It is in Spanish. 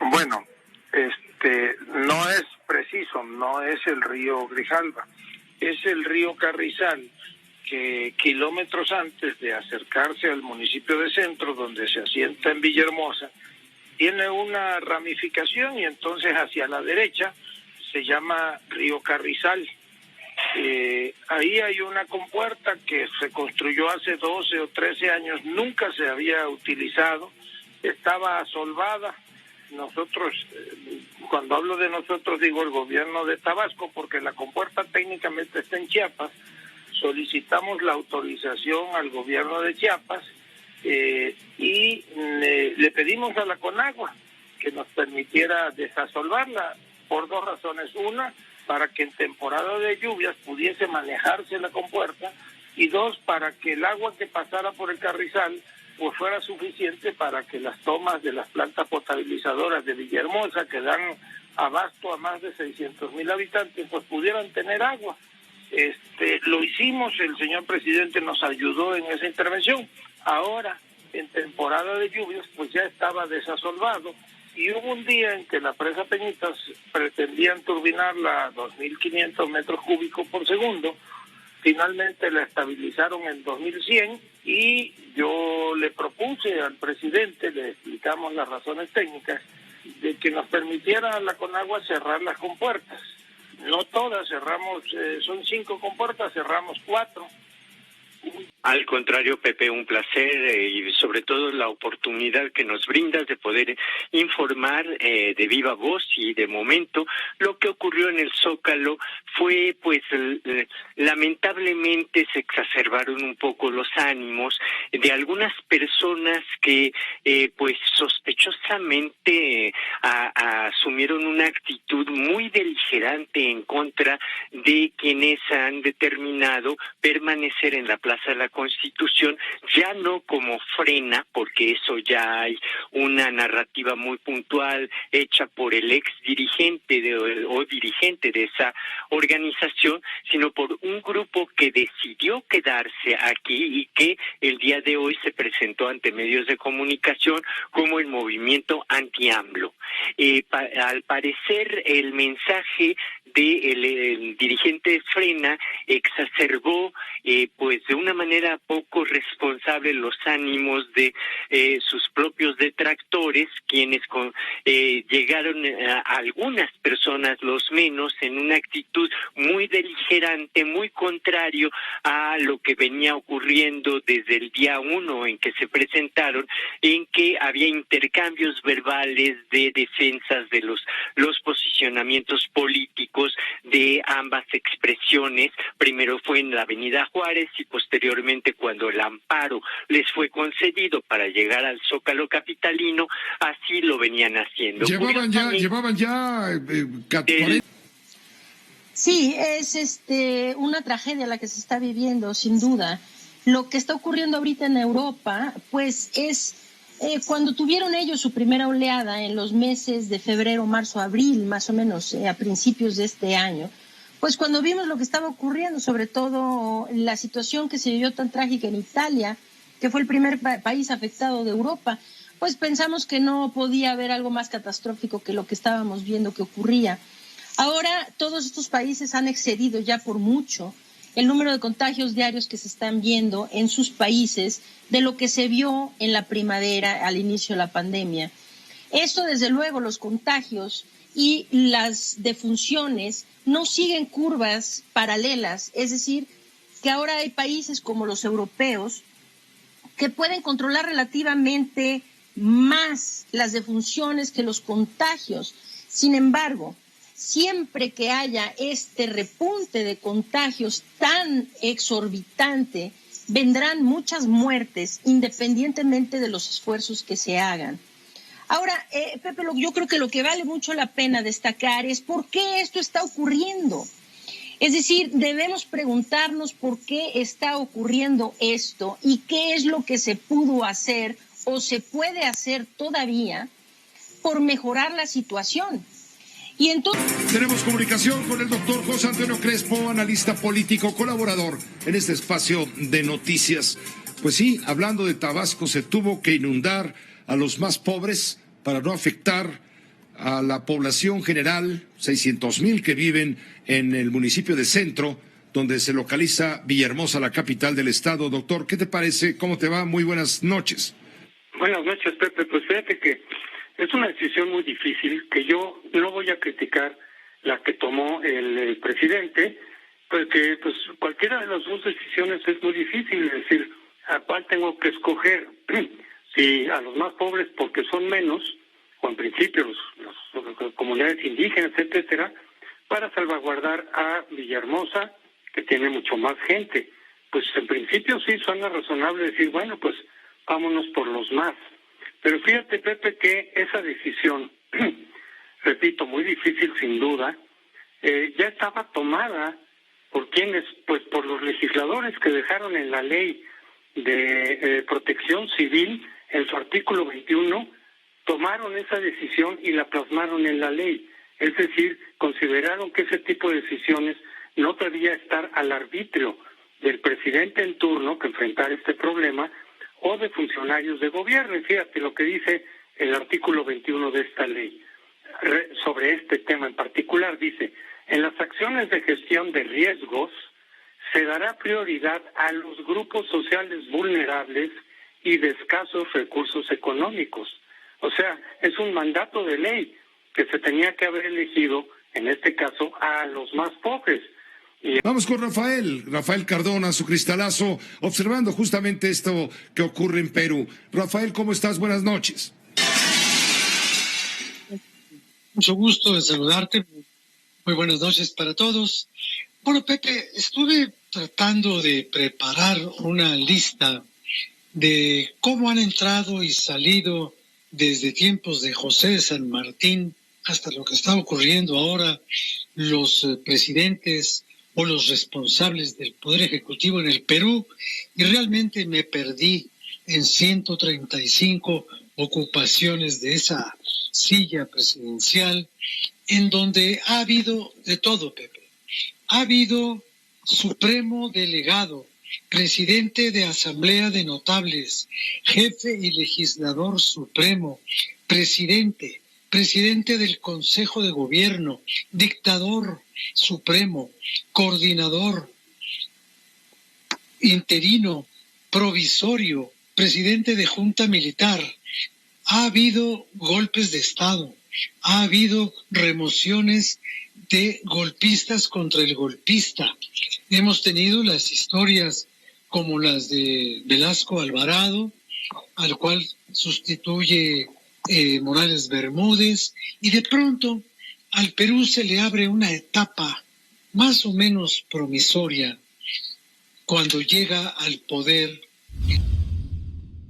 Bueno, no es preciso, no es el río Grijalva, es el río Carrizal, que kilómetros antes de acercarse al municipio de Centro, donde se asienta en Villahermosa, tiene una ramificación y entonces hacia la derecha se llama río Carrizal. Ahí hay una compuerta que se construyó hace 12 o 13 años, nunca se había utilizado, estaba asolvada. Nosotros, cuando hablo de nosotros, digo el gobierno de Tabasco, porque la compuerta técnicamente está en Chiapas. Solicitamos la autorización al gobierno de Chiapas y le pedimos a la Conagua que nos permitiera desasolvarla por dos razones. Una, para que en temporada de lluvias pudiese manejarse la compuerta, y dos, para que el agua que pasara por el Carrizal pues fuera suficiente para que las tomas de las plantas potabilizadoras de Villahermosa, que dan abasto a más de 600,000 habitantes, pues pudieran tener agua. Lo hicimos, el señor presidente nos ayudó en esa intervención. Ahora, en temporada de lluvias, pues ya estaba desasolvado, y hubo un día en que la presa Peñitas pretendían turbinarla a 2.500 metros cúbicos por segundo. Finalmente la estabilizaron en 2.100 y yo le propuse al presidente, le explicamos las razones técnicas, de que nos permitiera a la Conagua cerrar las compuertas. No todas cerramos, son 5 compuertas, cerramos 4. Al contrario, Pepe, un placer y sobre todo la oportunidad que nos brindas de poder informar de viva voz y de momento. Lo que ocurrió en el Zócalo fue, pues, lamentablemente se exacerbaron un poco los ánimos de algunas personas que, pues, sospechosamente asumieron una actitud muy beligerante en contra de quienes han determinado permanecer en la Plaza de la Constitución, ya no como frena, porque eso ya hay una narrativa muy puntual hecha por el ex dirigente o dirigente de esa organización, sino por un grupo que decidió quedarse aquí y que el día de hoy se presentó ante medios de comunicación como el movimiento anti-AMLO. Al parecer, el mensaje del dirigente de Frena exacerbó pues de una manera poco responsable los ánimos de sus propios detractores, quienes llegaron a algunas personas, los menos, en una actitud muy beligerante, muy contrario a lo que venía ocurriendo desde el día 1 en que se presentaron, en que había intercambios verbales de defensas de los posicionamientos políticos de ambas expresiones. Primero fue en la Avenida Juárez y posteriormente, cuando el amparo les fue concedido para llegar al Zócalo capitalino, así lo venían haciendo. Llevaban ya 40. Sí, es una tragedia la que se está viviendo, sin duda. Lo que está ocurriendo ahorita en Europa, pues es cuando tuvieron ellos su primera oleada en los meses de febrero, marzo, abril, más o menos a principios de este año, pues cuando vimos lo que estaba ocurriendo, sobre todo la situación que se vivió tan trágica en Italia, que fue el primer país afectado de Europa, pues pensamos que no podía haber algo más catastrófico que lo que estábamos viendo que ocurría. Ahora todos estos países han excedido ya por mucho el número de contagios diarios que se están viendo en sus países de lo que se vio en la primavera al inicio de la pandemia. Esto, desde luego, los contagios y las defunciones no siguen curvas paralelas, es decir, que ahora hay países como los europeos que pueden controlar relativamente más las defunciones que los contagios. Sin embargo, siempre que haya este repunte de contagios tan exorbitante, vendrán muchas muertes, independientemente de los esfuerzos que se hagan. Ahora, Pepe, yo creo que lo que vale mucho la pena destacar es por qué esto está ocurriendo. Es decir, debemos preguntarnos por qué está ocurriendo esto y qué es lo que se pudo hacer o se puede hacer todavía por mejorar la situación. Y entonces... Tenemos comunicación con el doctor José Antonio Crespo, analista político, colaborador en este espacio de noticias. Pues sí, hablando de Tabasco, se tuvo que inundar a los más pobres para no afectar a la población general, 600,000 que viven en el municipio de Centro, donde se localiza Villahermosa, la capital del estado. Doctor, ¿qué te parece? ¿Cómo te va? Muy buenas noches. Buenas noches, Pepe. Pues fíjate que es una decisión muy difícil, que yo no voy a criticar la que tomó el presidente, porque pues cualquiera de las dos decisiones es muy difícil, es decir, ¿a cuál tengo que escoger? Si a los más pobres porque son menos, o en principio las comunidades indígenas, etcétera, para salvaguardar a Villahermosa, que tiene mucho más gente. Pues en principio sí suena razonable decir, bueno, pues vámonos por los más. Pero fíjate, Pepe, que esa decisión, repito, muy difícil sin duda, ya estaba tomada por quienes, pues por los legisladores que dejaron en la ley de protección civil, en su artículo 21, tomaron esa decisión y la plasmaron en la ley. Es decir, consideraron que ese tipo de decisiones no debía estar al arbitrio del presidente en turno que enfrentara este problema o de funcionarios de gobierno. Y fíjate lo que dice el artículo 21 de esta ley sobre este tema en particular. Dice, en las acciones de gestión de riesgos se dará prioridad a los grupos sociales vulnerables y de escasos recursos económicos. O sea, es un mandato de ley que se tenía que haber elegido, en este caso, a los más pobres. Vamos con Rafael Cardona, su cristalazo, observando justamente esto que ocurre en Perú. Rafael, ¿cómo estás? Buenas noches. Mucho gusto de saludarte. Muy buenas noches para todos. Bueno, Pepe, estuve tratando de preparar una lista de cómo han entrado y salido desde tiempos de José de San Martín hasta lo que está ocurriendo ahora los presidentes o los responsables del Poder Ejecutivo en el Perú, y realmente me perdí en 135 ocupaciones de esa silla presidencial, en donde ha habido de todo, Pepe. Ha habido supremo delegado, presidente de Asamblea de Notables, jefe y legislador supremo, presidente del Consejo de Gobierno, dictador supremo, coordinador, interino, provisorio, presidente de Junta Militar. Ha habido golpes de Estado, ha habido remociones de golpistas contra el golpista. Hemos tenido las historias como las de Velasco Alvarado, al cual sustituye Morales Bermúdez, y de pronto al Perú se le abre una etapa más o menos promisoria cuando llega al poder